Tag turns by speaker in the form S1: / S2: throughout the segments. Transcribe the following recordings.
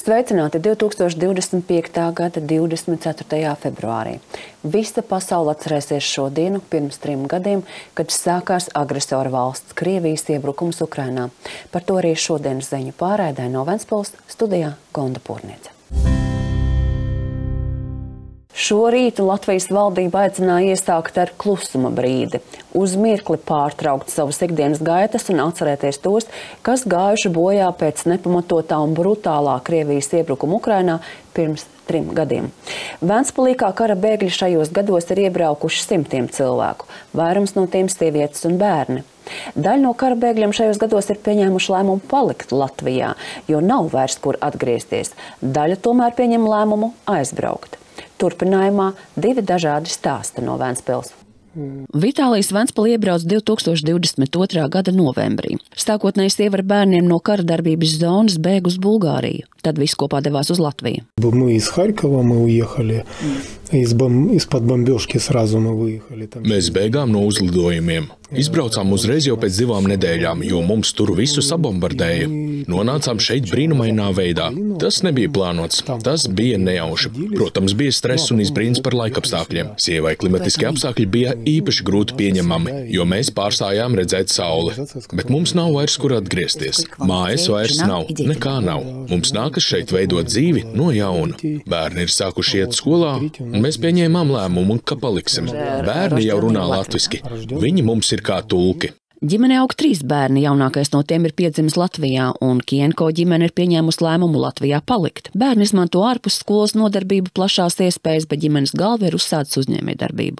S1: Sveicināti 2025. gada 24. februārī. Visa pasaule atcerēsies šo dienu pirms 3 gadiem, kad sākās agresora valsts Krievijas iebrukums Ukrainā. Par to arī šodienas ziņu pārraidē no Ventspils studijā Gonda Pūrniece. Šorīt Latvijas valdība aicināja iesākt ar klusuma brīdi, uz mirkli pārtraukt savas ikdienas gaitas un atcerēties tos, kas gājuši bojā pēc nepamatotā un brutālā Krievijas iebrukuma Ukrainā pirms 3 gadiem. Ventspilī kā kara bēgļi šajos gados ir iebraukuši simtiem cilvēku, vairums no tiem sievietes un bērni. Daļa no kara bēgļiem šajos gados ir pieņēmuši lēmumu palikt Latvijā, jo nav vairs kur atgriezties. Daļa tomēr pieņem lēmumu aizbraukt. Turpinājumā 2 dažādi stāsti no Ventspils. Vitālijs Ventspilī iebrauc 2022. gada novembrī. Sākotnēji sieva ar bērniem no kara darbības zonas bēg uz Bulgāriju. Tad viss kopā devās uz Latviju.
S2: Mēs bēgām no uzlidojumiem. Izbraucām uzreiz jau pēc 2 nedēļām, jo mums tur visu sabombardēja. Nonācām šeit brīnumainā veidā. Tas nebija plānots, tas bija nejauši. Protams, bija stress un izbrīns par laikapstākļiem. Sievai klimatiskie apstākļi bija īpaši grūti pieņemami, jo mēs pārstājām redzēt sauli. Bet mums nav vairs kur atgriezties. Mājas vairs nav, nekā nav. Mums nākas šeit veidot dzīvi no jauna. Bērni ir sākuši iet skolā, un mēs pieņēmām lēmumu, ka paliksim. Bērni jau runā latviski. Viņi mums ir kā tulki.
S1: Ģimenē aug 3 bērni, jaunākais no tiem ir piedzimis Latvijā, un Kienko ģimene ir pieņēmusi lēmumu Latvijā palikt. Bērni izmanto ārpus skolas nodarbību plašās iespējas, bet ģimenes galva ir uzsācis uzņēmējdarbību.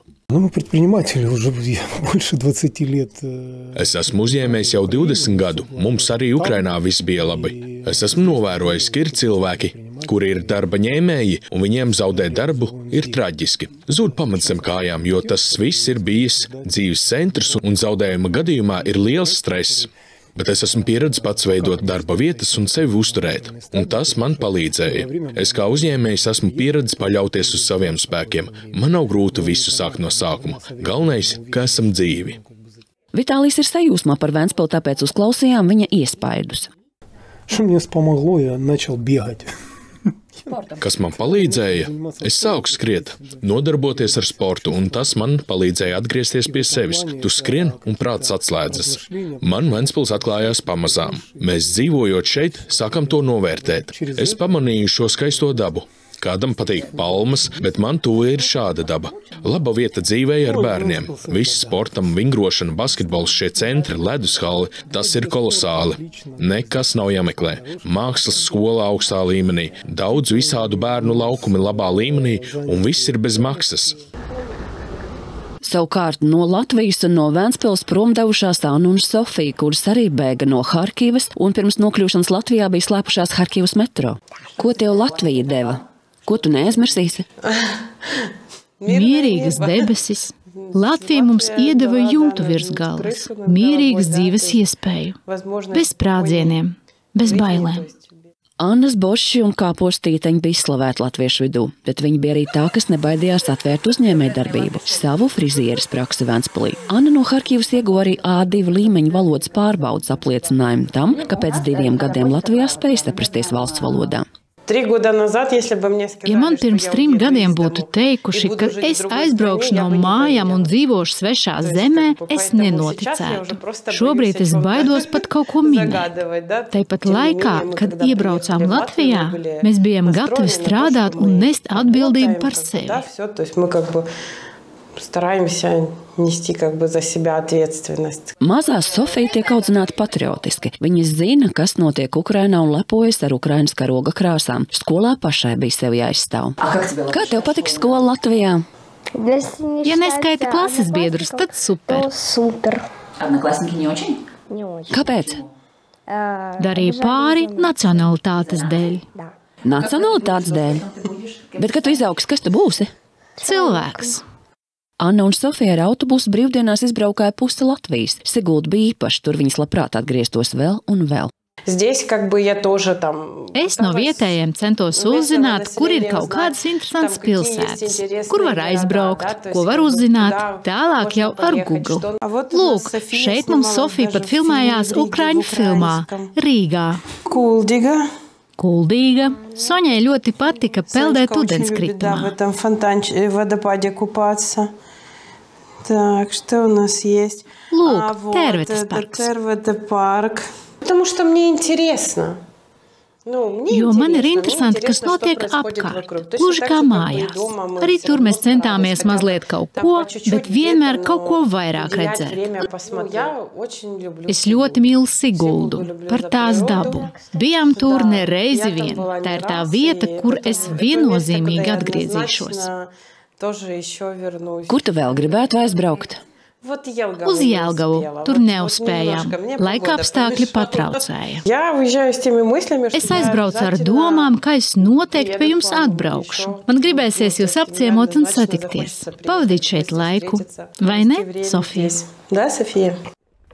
S2: Es esmu uzņēmējs jau 20 gadu. Mums arī Ukrainā viss bija labi. Es esmu novērojis, ka ir cilvēki, kuri ir darba ņēmēji, un viņiem zaudēt darbu ir traģiski. Zūd pamats zem kājām, jo tas viss ir bijis dzīves centrs, un zaudējuma gadījumā ir liels stress. Bet es esmu pieredzis pats veidot darba vietas un sevi uzturēt, un tas man palīdzēja. Es kā uzņēmējs esmu pieredzis paļauties uz saviem spēkiem. Man nav grūti visu sākt no sākuma. Galvenais, ka esam dzīvi.
S1: Vitālijs ir sajūsmā par Ventspili, tāpēc uzklausījām viņa iespaidus.
S2: Kas man palīdzēja? Es sāku skriet, nodarboties ar sportu, un tas man palīdzēja atgriezties pie sevis. Tu skrien, un prāts atslēdzas. Man Ventspils atklājās pamazām. Mēs dzīvojot šeit, sākam to novērtēt. Es pamanīju šo skaisto dabu. Kādam patīk palmas, bet man tuvu ir šāda daba. Laba vieta dzīvei ar bērniem. Viss sportam, vingrošana, basketbols, šie centri, ledushalli, tas ir kolosāli. Nekas nav jāmeklē. Mākslas skola augstā līmenī, daudz visādu bērnu laukumi labā līmenī, un viss ir bez maksas.
S1: Savukārt no Latvijas un no Ventspils prom devušās Anna un Sofija, kuras arī bēga no Harkivas, un pirms nokļūšanas Latvijā bija slēpušās Harkivas metro. Ko tev Latvija deva? Ko tu neaizmirsīsi?
S3: Mierīgas debesis. Latvija mums iedeva jumtu virs galvas, mierīgas dzīves iespēju, bez sprādzieniem, bez bailēm.
S1: Annas boši un kāpostīteņi bija slavēti latviešu vidū, bet viņi bija arī tā, kas nebaidījās atvērt uzņēmējdarbību, savu frizieres praksi Ventspilī. Anna no Harkivas ieguva arī A2 līmeņa valodas pārbaudas apliecinājumu tam, ka pēc 2 gadiem Latvijā spēja saprasties valsts valodā.
S3: Ja man pirms 3 gadiem būtu teikuši, ka es aizbraukšu no mājām un dzīvošu svešā zemē, es nenoticētu. Šobrīd es baidos pat kaut ko minēt. Tāpat laikā, kad iebraucām Latvijā, mēs bijām gatavi strādāt un nest atbildību par sevi.
S4: Стараемся нести за себя ответственность.
S1: Mazā Sofija tiek audzināta patriotiski. Viņa zina, kas notiek Ukrainā un lepojas ar Ukrainas karoga krāsām. Skolā pašai bija sevi jāizstāv. Kā tev patika skola Latvijā?
S3: Ja neskaita klases biedrus, tad super.
S1: Kāpēc?
S3: Darīja pāri nacionalitātes dēļ.
S1: Nacionalitātes dēļ? Bet, kad tu izaugs, kas tu būsi?
S3: Cilvēks.
S1: Anna un Sofija ar autobusu brīvdienās izbraukāja pusi Latvijas. Sigulda bija īpaši, tur viņas labprāt atgrieztos vēl un vēl.
S3: Es no vietējiem centos uzzināt, kur ir kaut kādas interesantas pilsētas, kur var aizbraukt, ko var uzzināt, tālāk jau ar Google. Lūk, šeit mums Sofija pat filmējās Ukraiņu filmā Rīgā. kuldīga. Soņai ļoti patika peldēt ūdenskritumā. Lūk, Tervetes parks.
S4: Потому что мне интересно.
S3: Jo man ir interesanti, kas notiek apkārt, gluži kā mājās. Arī tur mēs centāmies mazliet kaut ko, bet vienmēr kaut ko vairāk redzēt. Es ļoti mīlu Siguldu par tās dabu. Bijām tur ne reizi vien. Tā ir tā vieta, kur es viennozīmīgi atgriezīšos.
S1: Kur tu vēl gribētu aizbraukt?
S3: Uz Jelgavu. Tur neuzspējām. Laika apstākļi patraucēja. Es aizbraucu ar domām, ka es noteikti pie jums atbraukšu. Man gribēsies jūs apciemot un satikties. Pavadīt šeit laiku. Vai ne, Sofija?
S4: Da, Sofija.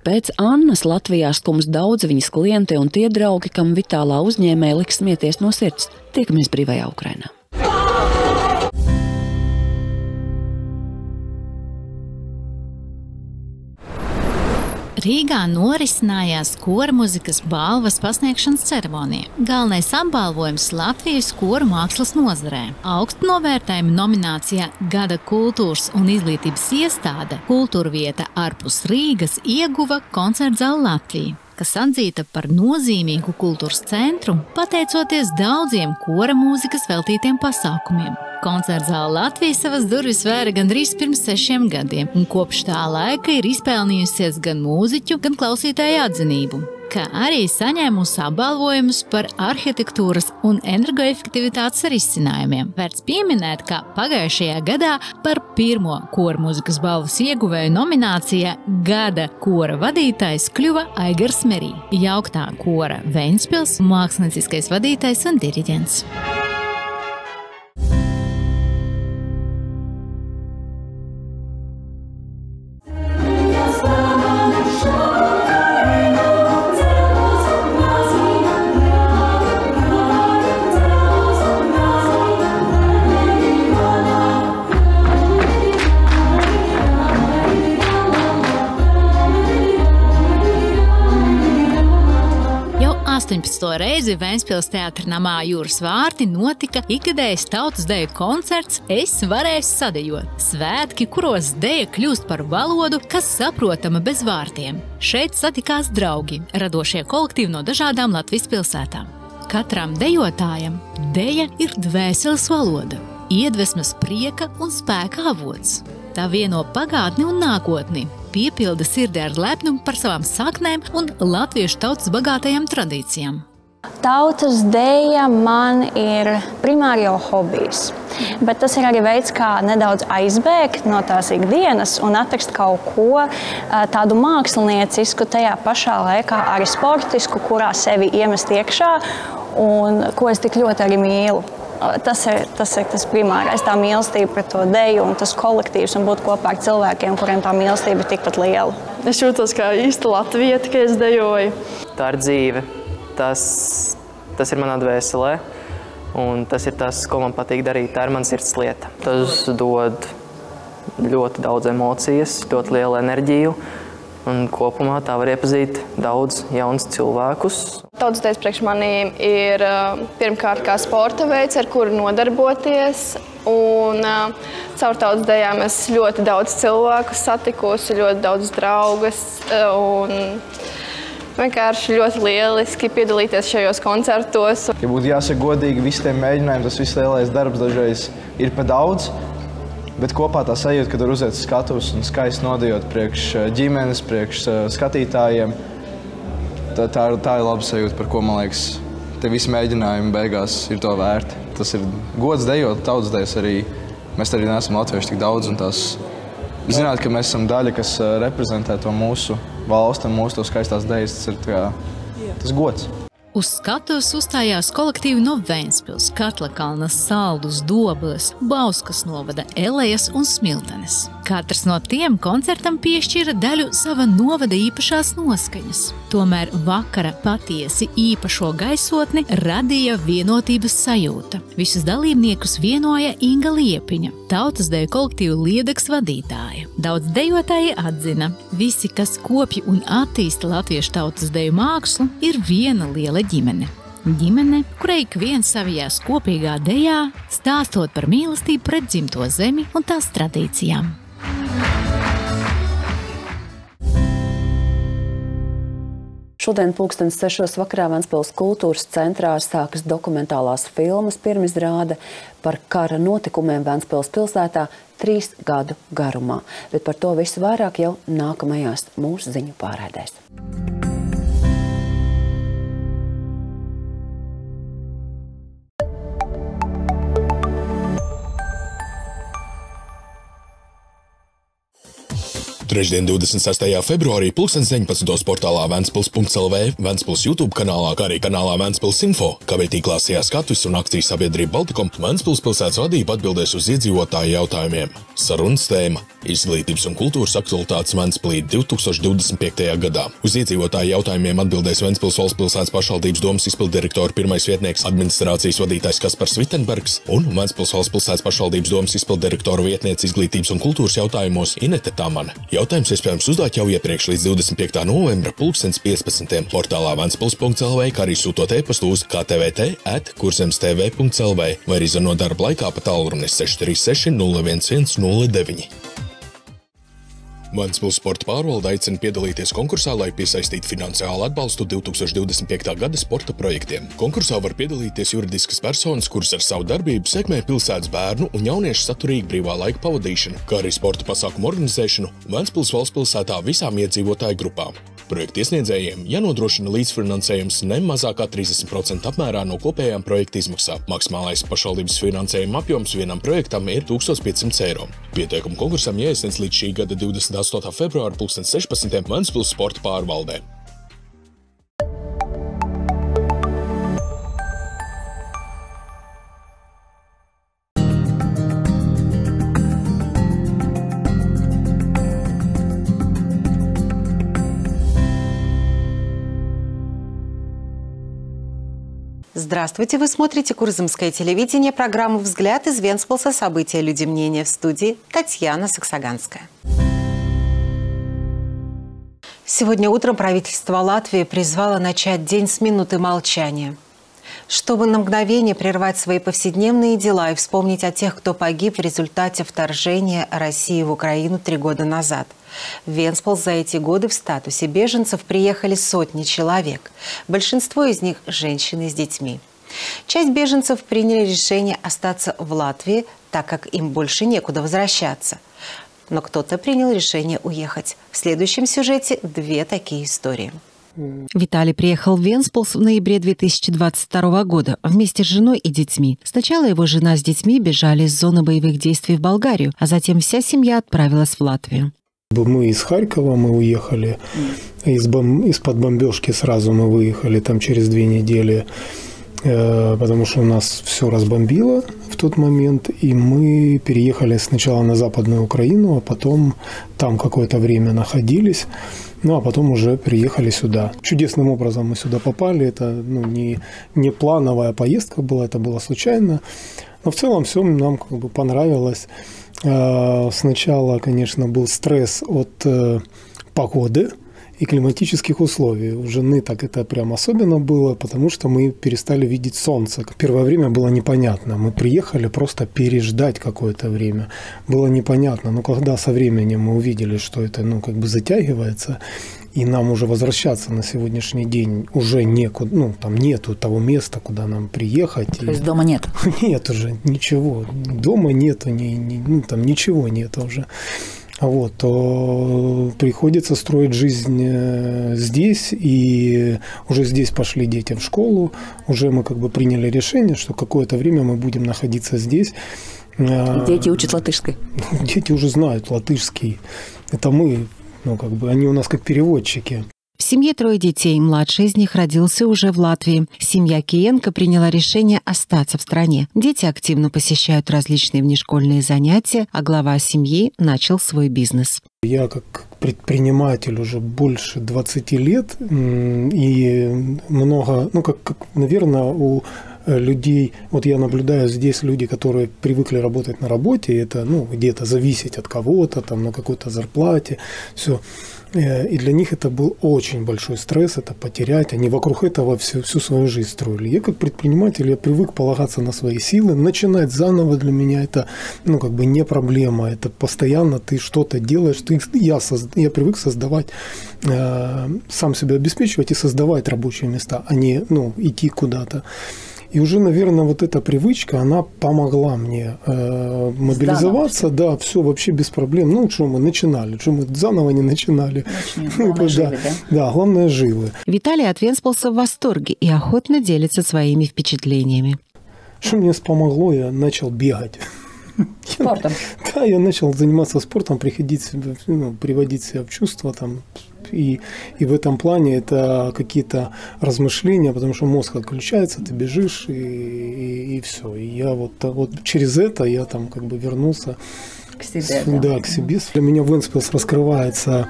S1: Pēc Annas Latvijā skums daudzi viņas klienti un tie draugi, kam vitālā uzņēmēja liks smieties no sirds. Tiekamies brīvajā Ukrainā.
S3: Rīgā norisinājās kora muzikas balvas pasniegšanas ceremonija. Galvenais apbalvojums Latvijas koru mākslas nozarē. Augstu novērtējumu nominācijā Gada kultūras un izglītības iestāde Kultūra vieta ārpus Rīgas ieguva Koncertzāle Latvija, kas atzīta par nozīmīgu kultūras centru, pateicoties daudziem kora mūzikas veltītiem pasākumiem. Koncertzāle Latvija savas durvis vēra gandrīz pirms 6 gadiem, un kopš tā laika ir izpelnījusies gan mūziķu, gan klausītāju atzinību, kā arī saņēmusi apbalvojumus par arhitektūras un energoefektivitātes risinājumiem. Vērts pieminēt, ka pagājušajā gadā par pirmo kora mūzikas balvas ieguvēju nominācijā Gada kora vadītājs kļuva Aigars Merī, jauktā kora Ventspils, mākslinieckais vadītājs un diriģents. Reizi Ventspils teātra namā Jūras vārti notika ikgadējs tautas deju koncerts Es varēšu sadejot. Svētki, kuros deja kļūst par valodu, kas saprotama bez vārtiem. Šeit satikās draugi, radošie kolektīvi no dažādām Latvijas pilsētām. Katram dejotājam deja ir dvēseles valoda, iedvesmas prieka un spēka avots. Tā vieno pagātni un nākotni, piepilda sirdi ar lepnumu par savām saknēm un latviešu tautas bagātajām tradīcijām.
S5: Tautas deja man ir primāri jau hobijs, bet tas ir arī veids, kā nedaudz aizbēgt no tās ikdienas un atrast kaut ko tādu māksliniecisku, tajā pašā laikā arī sportisku, kurā sevi iemest iekšā un ko es tik ļoti arī mīlu. Tas ir tas primārais, tā mīlestība pret to deju un tas kolektīvs un būt kopā ar cilvēkiem, kuriem tā mīlestība ir tikpat liela.
S6: Es jūtos kā īsta latvieta, ka es dejoju.
S7: Tā ir dzīve. Tas ir manā dvēselē, un tas ir tas, ko man patīk darīt. Tā ir mana sirds lieta. Tas dod ļoti daudz emocijas, ļoti lielu enerģiju, un kopumā tā var iepazīt daudz jaunus cilvēkus.
S6: Tautas dejas priekš manī ir pirmkārt kā sporta veids, ar kuru nodarboties, un caur tautas dejām es ļoti daudz cilvēku satikusi, ļoti daudz draugas, un vienkārši ļoti lieliski piedalīties šajos koncertos.
S8: Ja būtu jāsaka godīgi, visi tie mēģinājumi, tas viss lielais darbs dažreiz ir pa daudz, bet kopā tā sajūta, kad var uziet skatuves un skaisti nodejot priekš ģimenes, priekš skatītājiem, tā ir laba sajūta, par ko, man liekas, te visi mēģinājumi beigās ir to vērti. Tas ir gods dejot, tautas dejas arī. Mēs arī neesam latvieši tik daudz, un tās zināt, ka mēs esam daļa, kas reprezentē to mūsu valsti un mūsu to skaistās dejas, tas gods.
S3: Uz skatuves uzstājās kolektīvi no Ventspils, Katlakalnas, Saldus, Dobeles, Bauskas novada, Elejas un Smiltenes. Katrs no tiem koncertam piešķira daļu sava novada īpašās noskaņas. Tomēr vakara patiesi īpašo gaisotni radīja vienotības sajūta. Visus dalībniekus vienoja Inga Liepiņa, tautas deju kolektīvu Liedegs vadītāja. Daudz dejotāji atzina, visi, kas kopja un attīsta latviešu tautas deju mākslu, ir viena liela ģimene. Ģimene, kurai ik viens savijās kopīgā dejā, stāstot par mīlestību pret dzimto zemi un tās tradīcijām.
S1: Šodien 6:00 vakarā Ventspils kultūras centrā sākas dokumentālās filmas pirmizrāde par kara notikumiem Ventspils pilsētā 3 gadu garumā. Bet par to visu vairāk jau nākamajās mūsu ziņu pārraidēs.
S2: Trešdien, 26. februārī, 19. portālā Ventspils.lv, Ventspils YouTube kanālā, kā arī kanālā Ventspils Info, kavētīklā Sijā Skatuves un akciju sabiedrība Baltikom, Ventspils pilsētas vadība atbildēs uz iedzīvotāju jautājumiem. Sarunas tēma – izglītības un kultūras aktualitātes Ventspilī 2025. gadā. Uz iedzīvotāju jautājumiem atbildēs Ventspils valsts pilsētas pašvaldības domas izpilddirektora pirmais vietnieks administrācijas vadītājs Kaspars Vitenbergs un Ventspils valsts pilsētas pašvaldības domas izpilddirektora vietniece izglītības un kultūras jautājumos Inete Tamane. Jautājums iespējams uzdot jau iepriekš līdz 25. novembra 15. portālā Ventspils.lv, kā arī sūtot e-pastu uz ktvt@kurzemstv.lv vai arī zvanot darba laikā pa tālruni 636 011 09. Ventspils sporta pārvalde aicina piedalīties konkursā, lai piesaistītu finansiālu atbalstu 2025. gada sporta projektiem. Konkursā var piedalīties juridiskas personas, kuras ar savu darbību sekmē pilsētas bērnu un jauniešu saturīgu brīvā laika pavadīšanu, kā arī sporta pasākumu organizēšanu Ventspils valsts pilsētā visām iedzīvotāju grupām. Projekta iesniedzējiem jānodrošina līdzfinansējums ne mazākā 30% apmērā no kopējām projekta izmaksām. Maksimālais pašvaldības finansējuma apjoms vienam projektam ir 1500 eiro. Pieteikumu konkursam jāiesniedz līdz šī gada 28. februāra 2016. Ventspils sporta pārvaldē.
S9: Здравствуйте, вы смотрите Курзымское телевидение, программу «Взгляд» из Вентспилса, события, люди, мнения. В студии Татьяна Саксаганская. Сегодня утром правительство Латвии призвало начать день с минуты молчания, чтобы на мгновение прервать свои повседневные дела и вспомнить о тех, кто погиб в результате вторжения России в Украину 3 года назад. В Вентспилс за эти годы в статусе беженцев приехали сотни человек. Большинство из них – женщины с детьми. Часть беженцев приняли решение остаться в Латвии, так как им больше некуда возвращаться. Но кто-то принял решение уехать. В следующем сюжете 2 такие истории.
S10: Виталий приехал в Вентспилс в ноябре 2022 года вместе с женой и детьми. Сначала его жена с детьми бежали из зоны боевых действий в Болгарию, а затем вся семья отправилась в Латвию.
S11: Мы из Харькова, мы уехали, из-под бомбежки сразу мы выехали там через 2 недели, потому что у нас все разбомбило в тот момент, и мы переехали сначала на Западную Украину, а потом там какое-то время находились, ну а потом уже приехали сюда. Чудесным образом мы сюда попали, это не плановая поездка была, это было случайно, но в целом все нам как бы понравилось. Сначала, конечно, был стресс от погоды и климатических условий. У жены так это прям особенно было, потому что мы перестали видеть солнце. Первое время было непонятно. Мы приехали просто переждать какое-то время. Было непонятно. Но когда со временем мы увидели, что это как бы затягивается, и нам уже возвращаться на сегодняшний день уже некуда, там нету того места, куда нам приехать.
S12: То есть дома нет?
S11: Нет уже ничего. Дома нету, там ничего нет уже. Вот, то приходится строить жизнь здесь, и уже здесь пошли дети в школу, уже мы как бы приняли решение, что какое-то время мы будем находиться здесь.
S12: Дети учат латышский?
S11: Дети уже знают латышский. Это мы, они у нас как переводчики.
S10: В семье 3 детей, младший из них родился уже в Латвии. Семья Киенко приняла решение остаться в стране. Дети активно посещают различные внешкольные занятия, а глава семьи начал свой бизнес.
S11: Я как предприниматель уже больше 20 лет, и много, наверное, у людей, вот я наблюдаю здесь люди, которые привыкли работать на работе, это где-то зависеть от кого-то, там на какой-то зарплате, все. И для них это был очень большой стресс, это потерять. Они вокруг этого всю свою жизнь строили. Я как предприниматель, я привык полагаться на свои силы. Начинать заново для меня это не проблема. Это постоянно ты что-то делаешь. Я привык создавать, сам себя обеспечивать и создавать рабочие места, а не идти куда-то. И уже, наверное, вот эта привычка, она помогла мне мобилизоваться. Да, все вообще без проблем. Ну, что мы начинали, что мы заново не начинали. Да, главное, живы.
S10: Виталий от Венспилса в восторге и охотно делится своими впечатлениями.
S11: Что мне помогло, я начал бегать.
S1: Спортом?
S11: Да, я начал заниматься спортом, приводить себя в чувство там. И в этом плане это какие-то размышления, потому что мозг отключается, ты бежишь и все. И я вот через это я там вернулся
S1: к себе.
S11: Да, к себе. Для меня Венспилс раскрывается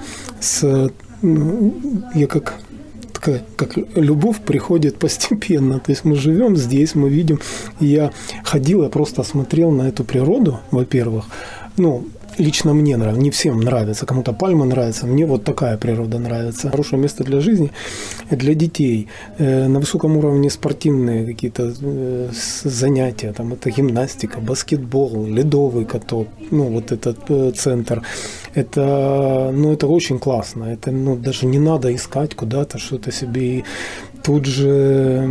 S11: я как любовь приходит постепенно. То есть мы живем здесь, мы видим. Я ходил, я просто смотрел на эту природу, во-первых. Лично мне нравится, не всем нравится, кому-то пальма нравится, мне вот такая природа нравится. Хорошее место для жизни, для детей. На высоком уровне спортивные какие-то занятия, там это гимнастика, баскетбол, ледовый каток, вот этот центр. Это очень классно. Это даже не надо искать куда-то что-то себе. Тут же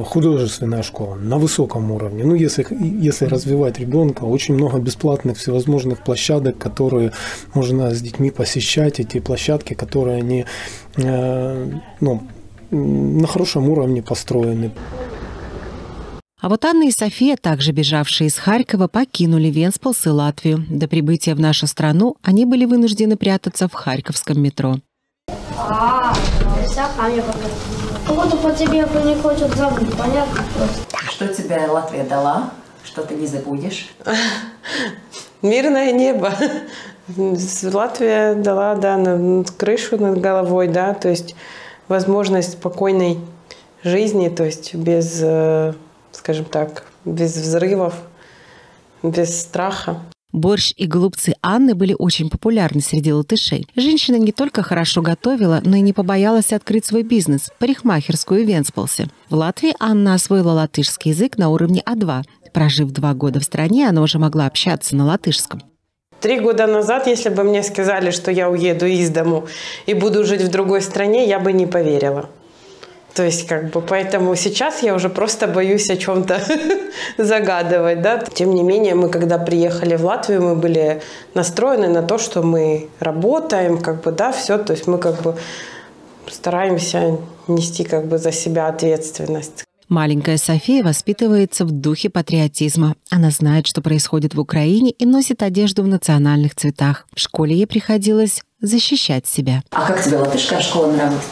S11: художественная школа на высоком уровне. Если развивать ребенка, очень много бесплатных всевозможных площадок, которые можно с детьми посещать. Эти площадки, которые они на хорошем уровне построены.
S10: А вот Анна и София, также бежавшие из Харькова, покинули Венспилс и Латвию. До прибытия в нашу страну они были вынуждены прятаться в харьковском метро.
S13: Походу по тебе не хочет забыть, понятно?
S12: Что тебе Латвия дала, что ты не забудешь?
S4: Мирное небо. Латвия дала, крышу над головой, то есть возможность спокойной жизни, то есть без, скажем так, без взрывов, без страха.
S10: Борщ и голубцы Анны были очень популярны среди латышей. Женщина не только хорошо готовила, но и не побоялась открыть свой бизнес – парикмахерскую в Венспилсе. В Латвии Анна освоила латышский язык на уровне А2. Прожив 2 года в стране, она уже могла общаться на латышском.
S4: 3 года назад, если бы мне сказали, что я уеду из дому и буду жить в другой стране, я бы не поверила. То есть, поэтому сейчас я уже просто боюсь о чем-то загадывать, Тем не менее, мы, когда приехали в Латвию, мы были настроены на то, что мы работаем, все. То есть мы стараемся нести за себя ответственность.
S10: Маленькая София воспитывается в духе патриотизма. Она знает, что происходит в Украине, и носит одежду в национальных цветах. В школе ей приходилось защищать себя.
S12: А как тебе латышская школа нравится?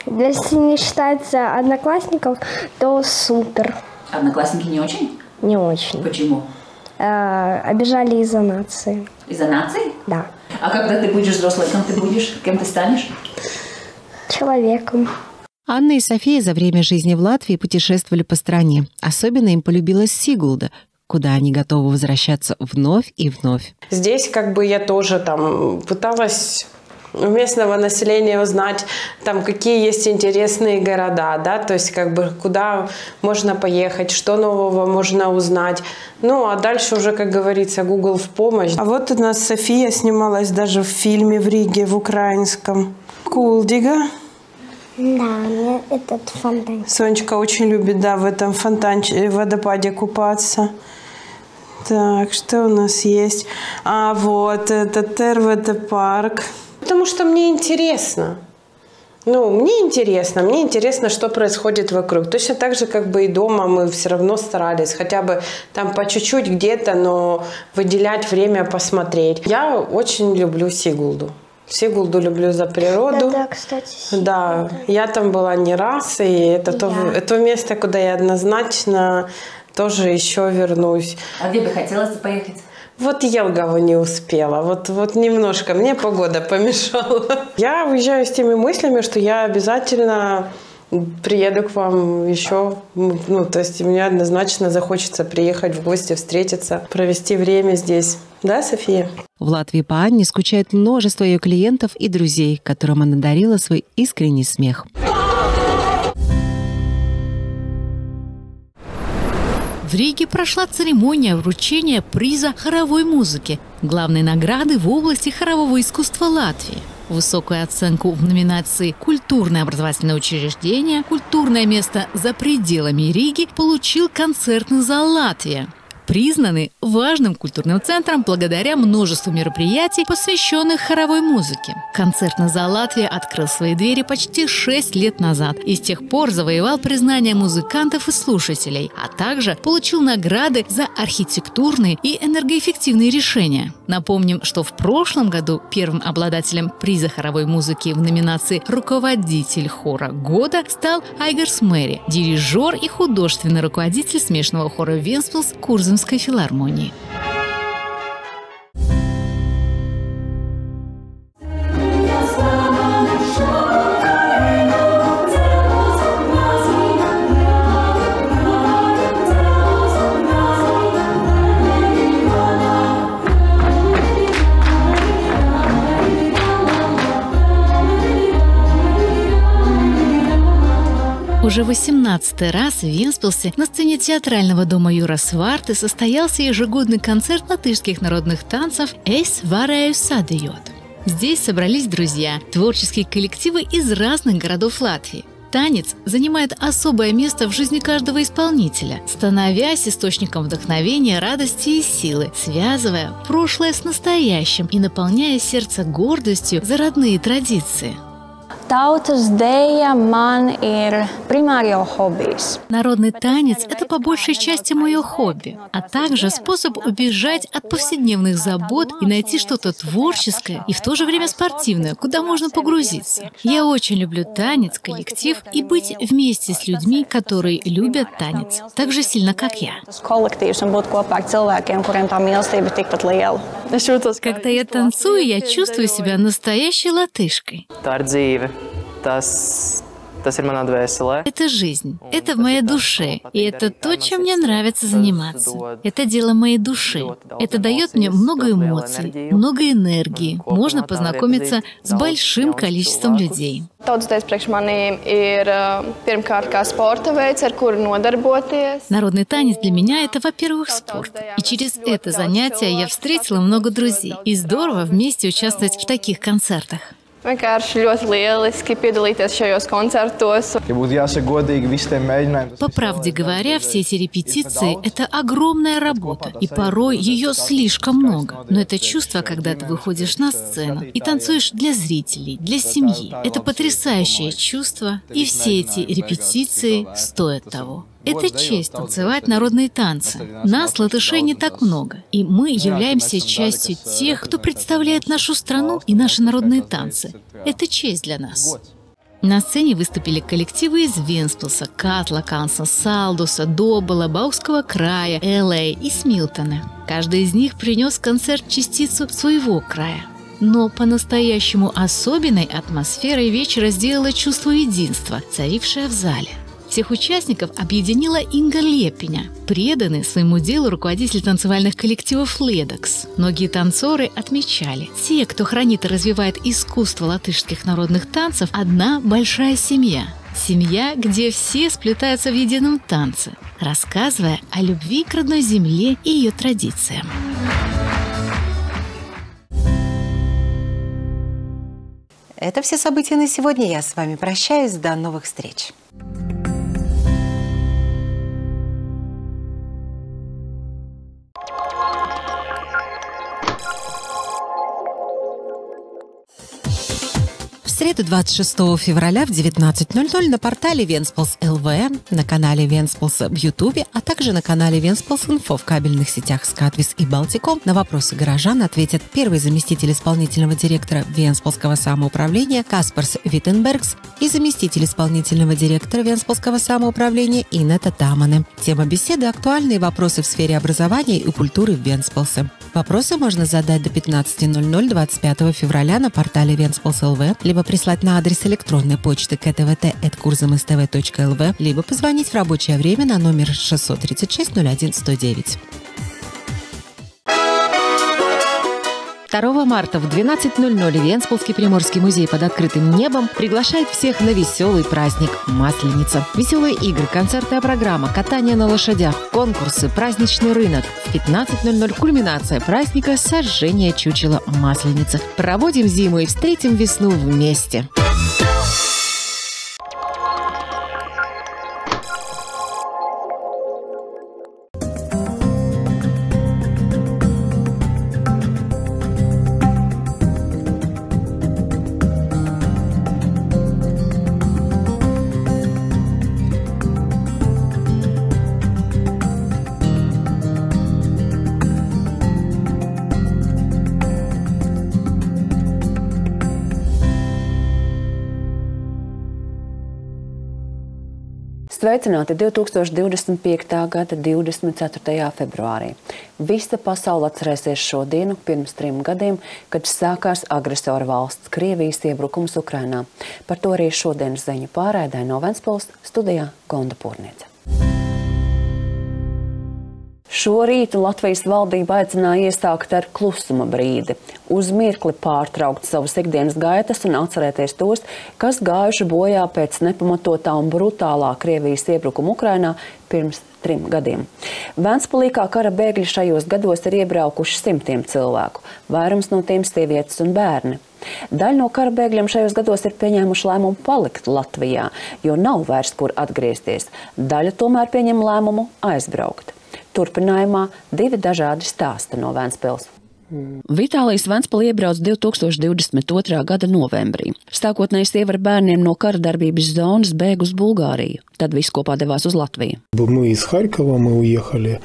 S13: Если не считается одноклассников, то супер.
S12: Одноклассники не очень?
S13: Не очень.
S12: Почему?
S13: Обижали из-за нации.
S12: Из-за нации?
S13: Да.
S12: А когда ты будешь взрослой, кем ты станешь?
S13: Человеком.
S10: Анна и София за время жизни в Латвии путешествовали по стране. Особенно им полюбилась Сигулда, куда они готовы возвращаться вновь и вновь.
S4: Здесь я тоже пыталась у местного населения узнать, какие есть интересные города, то есть куда можно поехать, что нового можно узнать. А дальше уже, как говорится, Google в помощь. А вот у нас София снималась даже в фильме в Риге, в украинском. Кулдига.
S13: Да, мне этот фонтан.
S4: Сонечка очень любит, в этом водопаде купаться. Так, что у нас есть? А вот это Тервете-парк. Потому что мне интересно. Мне интересно, что происходит вокруг. Точно так же, и дома мы все равно старались хотя бы по чуть-чуть где-то, но выделять время посмотреть. Я очень люблю Сигулду. Сигулду люблю за природу.
S13: Да, кстати.
S4: Да, я там была не раз, и это то место, куда я однозначно тоже еще вернусь.
S12: А где бы хотелось поехать?
S4: Вот Елгову не успела, вот немножко, мне погода помешала. Я уезжаю с теми мыслями, что я обязательно приеду к вам еще. То есть мне однозначно захочется приехать в гости, встретиться, провести время здесь. Да, София?
S10: В Латвии по Анне скучает множество ее клиентов и друзей, которым она дарила свой искренний смех.
S3: В Риге прошла церемония вручения приза хоровой музыки, главной награды в области хорового искусства Латвии. Высокую оценку в номинации «Культурное образовательное учреждение», «Культурное место за пределами Риги» получил концертный зал «Латвия», признанный важным культурным центром благодаря множеству мероприятий, посвященных хоровой музыке. Концертный зал «Латвия» открыл свои двери почти 6 лет назад и с тех пор завоевал признание музыкантов и слушателей, а также получил награды за архитектурные и энергоэффективные решения. Напомним, что в прошлом году первым обладателем приза хоровой музыки в номинации «Руководитель хора года» стал Айгарс Мэри, дирижер и художественный руководитель смешанного хора Венспилс Курземской филармонии. Уже 18-й раз в Венспилсе на сцене театрального дома Юра Сварты состоялся ежегодный концерт латышских народных танцев «Es varēju sadejot». Здесь собрались друзья, творческие коллективы из разных городов Латвии. Танец занимает особое место в жизни каждого исполнителя, становясь источником вдохновения, радости и силы, связывая прошлое с настоящим и наполняя сердце гордостью за родные традиции.
S5: Tautas deja man ir primārio hobijs.
S3: Народный танец – это по большей части мое хобби, а также способ убежать от повседневных забот и найти что-то творческое и в то же время спортивное, куда можно погрузиться. Я очень люблю танец, коллектив и быть вместе с людьми, которые любят танец так же сильно, как я. Когда я танцую, я чувствую себя настоящей латышкой. Это жизнь, это в моей душе, и это то, чем мне нравится заниматься. Это дело моей души. Это дает мне много эмоций, много энергии. Можно познакомиться с большим количеством людей. Народный танец для меня – это, во-первых, спорт. И через это занятие я встретила много друзей. И здорово вместе участвовать в таких концертах. По правде говоря, все эти репетиции – это огромная работа, и порой ее слишком много. Но это чувство, когда ты выходишь на сцену и танцуешь для зрителей, для семьи. Это потрясающее чувство, и все эти репетиции стоят того. Это честь танцевать народные танцы. Нас, латышей, не так много, и мы являемся частью тех, кто представляет нашу страну и наши народные танцы. Это честь для нас. На сцене выступили коллективы из Венспилса, Катлаканса, Салдуса, Добола, Баукского края, Л.А. и Смилтона. Каждый из них принес в концерт частицу своего края. Но по-настоящему особенной атмосферой вечера сделало чувство единства, царившее в зале. Всех участников объединила Инга Лепиня, преданный своему делу руководитель танцевальных коллективов «Ледокс». Многие танцоры отмечали, те, кто хранит и развивает искусство латышских народных танцев, одна большая семья. Семья, где все сплетаются в едином танце, рассказывая о любви к родной земле и ее традициям.
S9: Это все события на сегодня. Я с вами прощаюсь. До новых встреч.
S10: В среду 26 февраля в 19:00 на портале Венспилс ЛВ, на канале Венспилс в Ютубе, а также на канале Венспилс Инфо в кабельных сетях Скатвис и Балтиком на вопросы горожан ответят первый заместитель исполнительного директора Венспилсского самоуправления Каспарс Виттенбергс и заместитель исполнительного директора Венспилсского самоуправления Инета Тамане. Тема беседы – актуальные вопросы в сфере образования и культуры в Венспилсе. Вопросы можно задать до 15:00 25 февраля на портале Венспилс ЛВ, либо прислать на адрес электронной почты ktvt@kurzemstv.lv, либо позвонить в рабочее время на номер 636 01 109. 2 марта в 12:00 Венспилский Приморский музей под открытым небом приглашает всех на веселый праздник Масленица. Веселые игры, концертная программа, катание на лошадях, конкурсы, праздничный рынок. В 15:00 кульминация праздника — сожжение чучела Масленицы. Проводим зиму и встретим весну вместе.
S1: Sveicināti 2025. gada 24. februārī. Visa pasaule atcerēsies šo dienu pirms 3 gadiem, kad sākās agresora valsts Krievijas iebrukums Ukrainā. Par to arī šodienas ziņu pārraidē no Ventspils studijā Gonda Pūrniece. Šorīt Latvijas valdība aicināja iesākt ar klusuma brīdi, uz mirkli pārtraukt savas ikdienas gaitas un atcerēties tos, kas gājuši bojā pēc nepamatotā un brutālā Krievijas iebrukuma Ukrainā pirms 3 gadiem. Ventspilī kā kara bēgļi šajos gados ir iebraukuši simtiem cilvēku, vairums no tiem sievietes un bērni. Daļa no kara bēgļiem šajos gados ir pieņēmuši lēmumu palikt Latvijā, jo nav vairs kur atgriezties. Daļa tomēr pieņem lēmumu aizbraukt. Turpinājumā 2 dažādi stāsti no Ventspils. Vitālijs Ventspilī iebrauc 2022. gada novembrī. Sākotnēji sieva ar bērniem no kara darbības zonas bēg uz Bulgāriju. Tad visi kopā devās uz Latviju.
S11: Мы из Харькова мы уехали.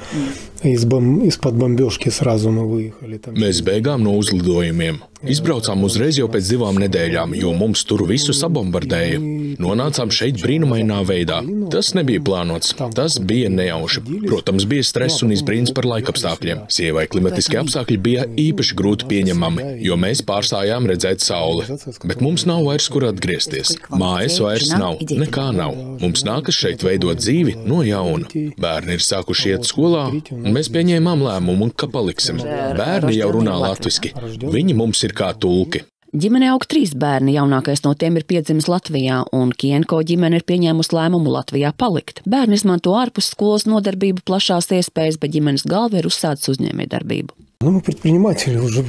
S11: Из-под бомбежки сразу мы выехали.
S2: Mēs bēgām no uzlidojumiem. Izbraucām uzreiz jau pēc 2 nedēļām, jo mums tur visu sabombardēja. Nonācām šeit brīnumainā veidā. Tas nebija plānots, tas bija nejauši. Protams, bija stress un izbrīns par laikapstākļiem. Sievai klimatiskie apstākļi bija īpaši grūti pieņemami, jo mēs pārstājām redzēt sauli. Bet mums nav vairs kur atgriezties. Mājas vairs nav, nekā nav. Mums nākas šeit veidot dzīvi no jauna. Bērni ir sākuši iet skolā, un mēs pieņēmām lēmumu, ka paliksim. Bērni jau runā latviski. Viņi mums ir kā tulki.
S1: Ģimene aug 3 bērni, jaunākais no tiem ir piedzimis Latvijā, un Kienko ģimene ir pieņēmusi lēmumu Latvijā palikt. Bērni izmanto ārpus skolas nodarbību plašās iespējas, bet ģimenes galva ir uzsācis uzņēmējdarbību.
S11: Мы предприниматели уже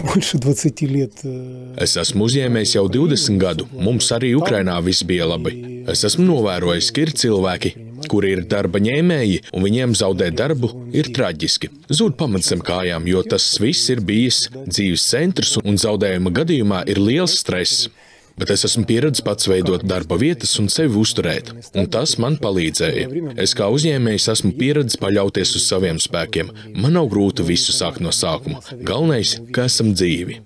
S11: больше 20 лет.
S2: Es esmu uzņēmējs jau 20 gadu. Mums arī Ukrainā viss bija labi. Es esmu novērojis, ka ir cilvēki, kuri ir darba ņēmēji, un viņiem zaudēt darbu ir traģiski. Zūd pamats zem kājām, jo tas viss ir bijis dzīves centrs, un zaudējuma gadījumā ir liels stress. Bet es esmu pieredzējis pats veidot darba vietas un sevi uzturēt, un tas man palīdzēja. Es kā uzņēmējs esmu pieredzējis paļauties uz saviem spēkiem. Man nav grūti visu sākt no sākuma. Galvenais, ka esam dzīvi.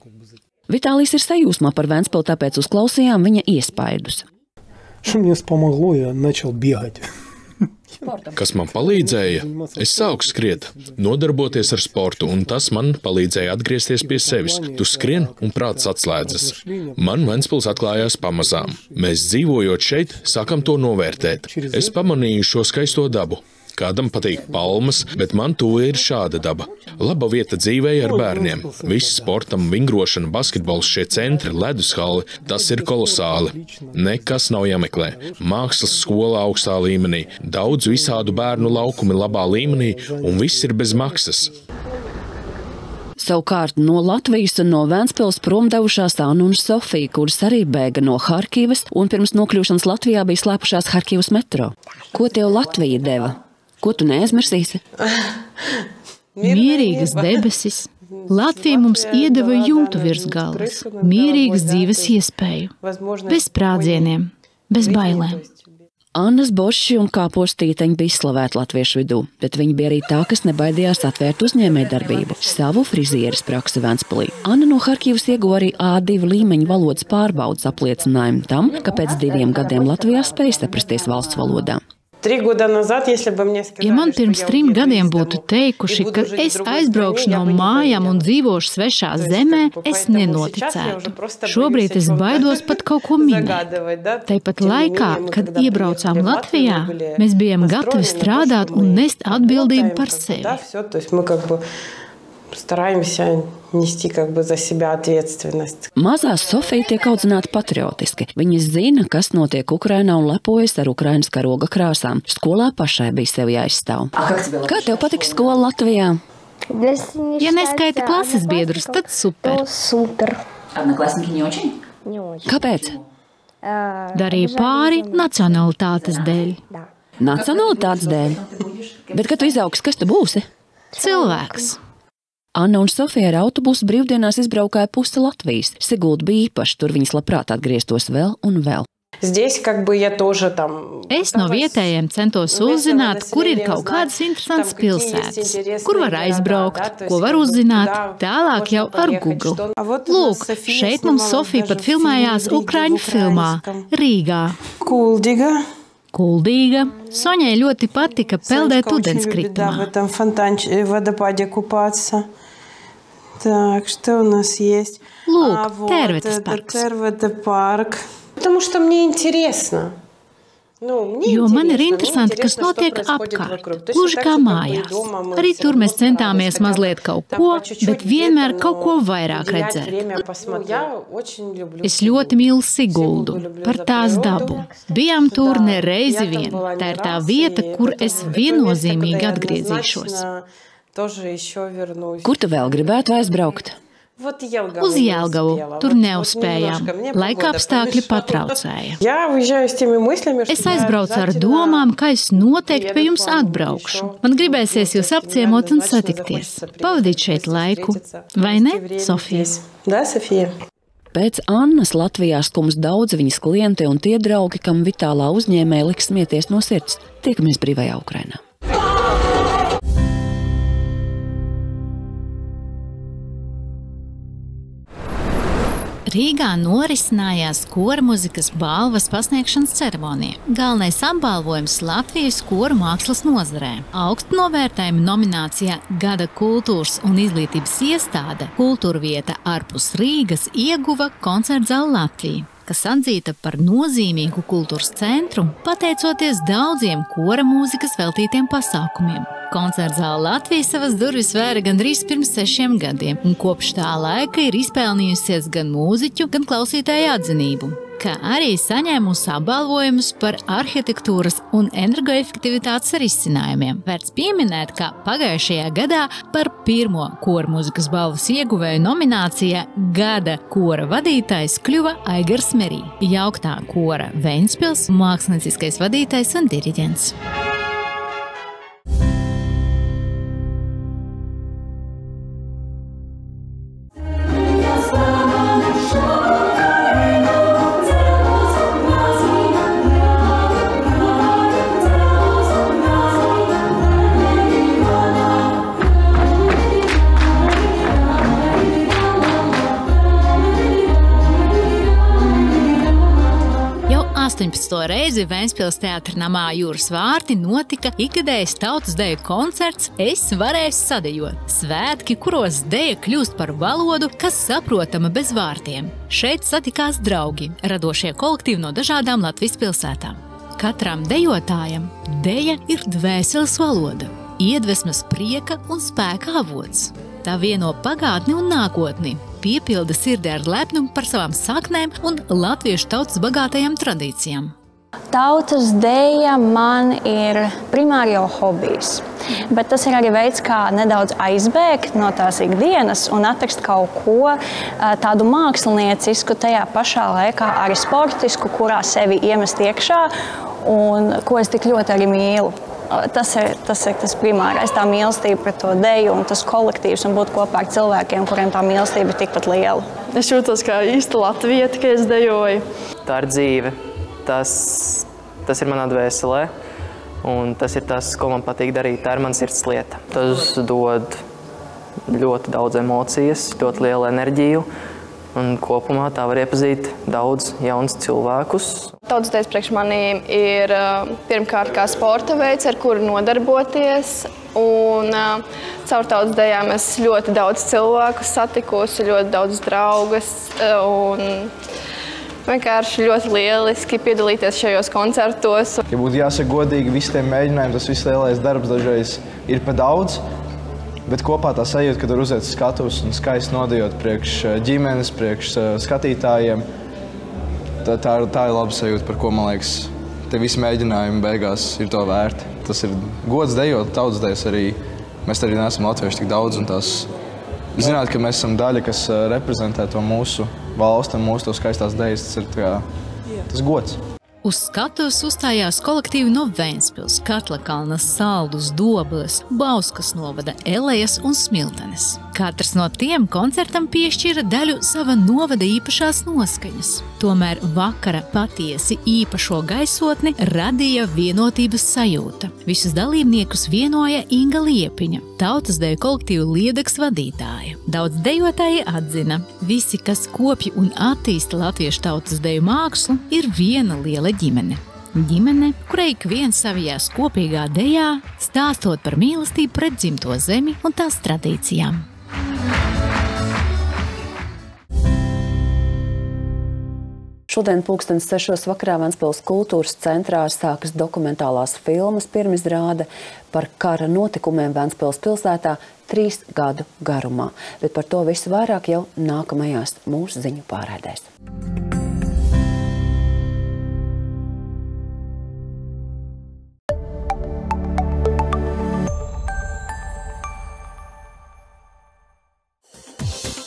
S1: Vitālijs ir sajūsmā par Ventspili, tāpēc uzklausījām viņa iespaidus.
S11: Что мне помогло, я начал бегать.
S2: Kas man palīdzēja? Es sāku skriet, nodarboties ar sportu, un tas man palīdzēja atgriezties pie sevis. Tu skrien, un prāts atslēdzas. Man Ventspils atklājās pamazām. Mēs dzīvojot šeit, sākam to novērtēt. Es pamanīju šo skaisto dabu. Kādam patīk palmas, bet man tuvu ir šāda daba. Laba vieta dzīvei ar bērniem. Visi sportam, vingrošana, basketbols, šie centri, ledushalli, tas ir kolosāli. Nekas nav jāmeklē. Mākslas skola augstā līmenī, daudz visādu bērnu laukumi labā līmenī, un viss ir bez maksas.
S1: Savukārt no Latvijas un no Ventspils prom devušās Anna un Sofija, kuras arī bēga no Harkivas un pirms nokļūšanas Latvijā bija slēpušās Harkivas metro. Ko tev Latvija deva? Ko tu neaizmirsīsi?
S3: Mierīgas debesis. Latvija mums iedeva jumtu virs galvas, mierīgas dzīves iespēju, bez sprādzieniem, bez bailēm.
S1: Annas Boši un Kāpostīteņi bija slavēti latviešu vidū, bet viņi bija arī tā, kas nebaidījās atvērt uzņēmējdarbību, savu frizieres praksi Ventspilī. Anna no Harkivas ieguva arī A2 līmeņa valodas pārbaudas apliecinājumu tam, ka pēc 2 gadiem Latvijā spēja saprasties valsts valodā.
S3: Ja man pirms 3 gadiem būtu teikuši, ka es aizbraukšu no mājām un dzīvošu svešā zemē, es nenoticētu. Šobrīd es baidos pat kaut ko minēt. Tāpat laikā, kad iebraucām Latvijā, mēs bijām gatavi strādāt un nest atbildību par sevi.
S4: Стараемся нести за себя ответственность.
S1: Mazā Sofija tiek audzināta patriotiski. Viņa zina, kas notiek Ukrainā un lepojas ar Ukrainas karoga krāsām. Skolā pašai bija sevi jāizstāv. Kā tev patika skola Latvijā?
S3: Ja neskaita klases biedrus, tad super.
S12: Одноклассники не очень?
S1: Kāpēc?
S3: Darīja pāri nacionalitātes dēļ.
S1: Nacionalitātes dēļ? Bet, kad tu izaugs, kas tu būsi?
S3: Cilvēks.
S1: Anna un Sofija ar autobusu brīvdienās izbraukāja pusi Latvijas. Sigulda bija īpaši, tur viņas labprāt atgrieztos vēl un vēl.
S3: Es no vietējiem centos uzzināt, kur ir kaut kādas interesantas pilsētas, kur var aizbraukt, ko var uzzināt, tālāk jau ar Google. Lūk, šeit mums Sofija pat filmējās ukraiņu filmā Rīgā. Kuldīga. Soņai ļoti patika peldēt ūdenskritumā. Lūk, Tervetes parks. Jo man ir interesanti, kas notiek apkārt, gluži kā mājās. Arī tur mēs centāmies mazliet kaut ko, bet vienmēr kaut ko vairāk redzēt. Es ļoti mīlu Siguldu par tās dabu. Bijām tur ne reizi vien. Tā ir tā vieta, kur es viennozīmīgi atgriezīšos.
S1: Kur tu vēl gribētu aizbraukt?
S3: Uz Jelgavu. Tur neuzspējām. Laika apstākļi patraucēja. Es aizbraucu ar domām, ka es noteikti pie jums atbraukšu. Man gribēsies jūs apciemot un satikties. Pavadīt šeit laiku. Vai ne, Sofija?
S4: Da, Sofija.
S1: Pēc Annas Latvijā skums daudzi viņas klienti un tie draugi, kam vitālā uzņēmēja liks smieties no sirds. Tiekamies brīvajā Ukrainā.
S3: Rīgā norisinājās kormuzikas balvas pasniegšanas ceremonija. Galvenais apbalvojums Latvijas koru mākslas nozarē. Augstu novērtējumu nominācijā Gada kultūras un izglītības iestāde Kultūra vieta ārpus Rīgas ieguva koncertzāle Latvija, kas atzīta par nozīmīgu kultūras centru, pateicoties daudziem kora mūzikas veltītiem pasākumiem. Koncertzāle Latvija savas durvis vēra gandrīz pirms 6 gadiem, un kopš tā laika ir izpelnījusies gan mūziķu, gan klausītāju atzinību, kā arī saņēmusi apbalvojumus par arhitektūras un energoefektivitātes risinājumiem. Vērts pieminēt, ka pagājušajā gadā par pirmo koru mūzikas balvas ieguvēju nominācijā Gada kora vadītājs kļuva Aigars Merī, jauktā kora Ventspils, mākslinieckais vadītājs un diriģents. Reizi Ventspils teātra namā Jūras vārti notika ikgadējs tautas deju koncerts Es varēšu sadejot. Svētki, kuros deja kļūst par valodu, kas saprotama bez vārtiem. Šeit satikās draugi, radošie kolektīvi no dažādām Latvijas pilsētām. Katram dejotājam deja ir dvēseles valoda, iedvesmas prieka un spēka avots. Tā vieno pagātni un nākotni, piepilda sirdi ar lepnumu par savām saknēm un latviešu tautas bagātajām tradīcijām.
S5: Tautas deja man ir primāri jau hobijs, bet tas ir arī veids, kā nedaudz aizbēgt no tās ikdienas un atrast kaut ko tādu māksliniecisku, tajā pašā laikā arī sportisku, kurā sevi iemest iekšā un ko es tik ļoti arī mīlu. Tas ir tas primārais, tā mīlestība pret to deju un tas kolektīvs un būt kopā ar cilvēkiem, kuriem tā mīlestība ir tikpat liela.
S6: Es jūtos kā īsta latvieta, ka es dejoju.
S7: Tā ir dzīve. Tas ir manā dvēselē, un tas ir tas, ko man patīk darīt. Tā ir mana sirds lieta. Tas dod ļoti daudz emocijas, ļoti lielu enerģiju, un kopumā tā var iepazīt daudz jaunus cilvēkus.
S6: Tautas dejas priekš manī ir pirmkārt kā sporta veids, ar kuru nodarboties, un caur tautas dejām es ļoti daudz cilvēku satikusi, ļoti daudz draugas, un vienkārši ļoti lieliski piedalīties šajos koncertos.
S8: Ja būtu jāsaka godīgi, visi tie mēģinājumi, tas viss lielais darbs dažreiz ir pa daudz, Bet kopā tā sajūta, kad var uziet skatuves un skaisti nodejot priekš ģimenes, priekš skatītājiem, tā ir laba sajūta, par ko, man liekas, te visi mēģinājumi beigās ir to vērti. Tas ir gods dejot, tautsdejas arī. Mēs arī neesam latvieši tik daudz un tās zināt, ka mēs esam daļa, kas reprezentē to mūsu valsti un mūsu to skaistās dejas, tas ir gods.
S3: Uz skatuves uzstājās kolektīvi no Ventspils, Katlakalnas, Saldus, Dobeles, Bauskas novada, Elejas un Smiltenes. Katrs no tiem koncertam piešķira daļu sava novada īpašās noskaņas. Tomēr vakara patiesi īpašo gaisotni radīja vienotības sajūta. Visus dalībniekus vienoja Inga Liepiņa, tautasdeju kolektīvu Liedeks vadītāja. Daudz dejotāji atzina, visi, kas kopja un attīsta latviešu tautasdeju mākslu, ir viena liela ģimene. Ģimene, kurai ik viens savijās kopīgā dejā, stāstot par mīlestību pret dzimto zemi un tās tradīcijām.
S1: Šodien 6:00 vakarā Ventspils kultūras centrā sākas dokumentālās filmas pirmizrāde par kara notikumiem Ventspils pilsētā 3 gadu garumā. Bet par to visu vairāk jau nākamajās mūsu ziņu pārraidēs.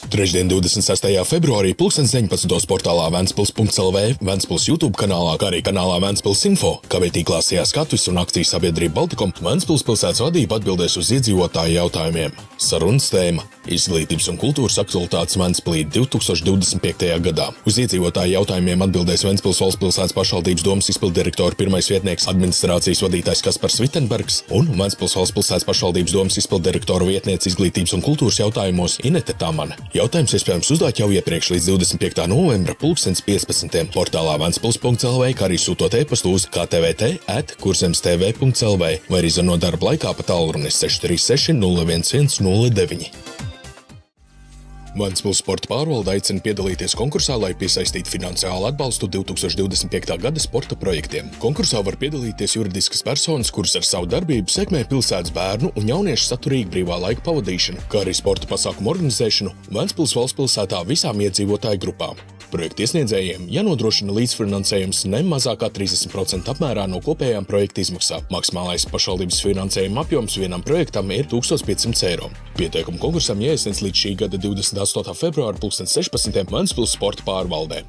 S2: Trešdien 26. februārī 19. portālā Ventspils.lv, Ventspils YouTube kanālā, kā arī kanālā Ventspils Info, kavētīklā Sijā skatuves un akcijas sabiedrība Baltikom, Ventspils pilsētas vadība atbildēs uz iedzīvotāju jautājumiem. Sarunas tēma – izglītības un kultūras aktualitātes Ventspilī 2025. gadā. Uz iedzīvotāju jautājumiem atbildēs Ventspils valsts pilsētas pašvaldības domas izpilddirektora pirmais vietnieks administrācijas vadītājs Kaspars Vitenbergs un Ventspils valsts pilsētas pašvaldības domas izpilddirektora vietniece izglītības un kultūras jautājumos Inete Tamane. Jautājums iespējams uzdot jau iepriekš līdz 25. novembra 2015. portālā Ventspils.lv, kā arī sūtot e-pastu uz ktvt@kurzemstv.lv vai arī zvanot darba laikā pa tālruni 636 011 09. Ventspils sporta pārvalde aicina piedalīties konkursā, lai piesaistītu finansiālu atbalstu 2025. gada sporta projektiem. Konkursā var piedalīties juridiskas personas, kuras ar savu darbību sekmē pilsētas bērnu un jauniešu saturīgu brīvā laika pavadīšanu, kā arī sporta pasākumu organizēšanu Ventspils valsts pilsētā visām iedzīvotāju grupām. Projekta iesniedzējiem jānodrošina līdzfinansējums ne mazāk kā 30% apmērā no kopējām projekta izmaksām. Maksimālais pašvaldības finansējuma apjoms vienam projektam ir 1500 eiro. Pieteikumu konkursam jāiesniedz līdz šī gada 28. februāra 2016. Ventspils sporta pārvaldē.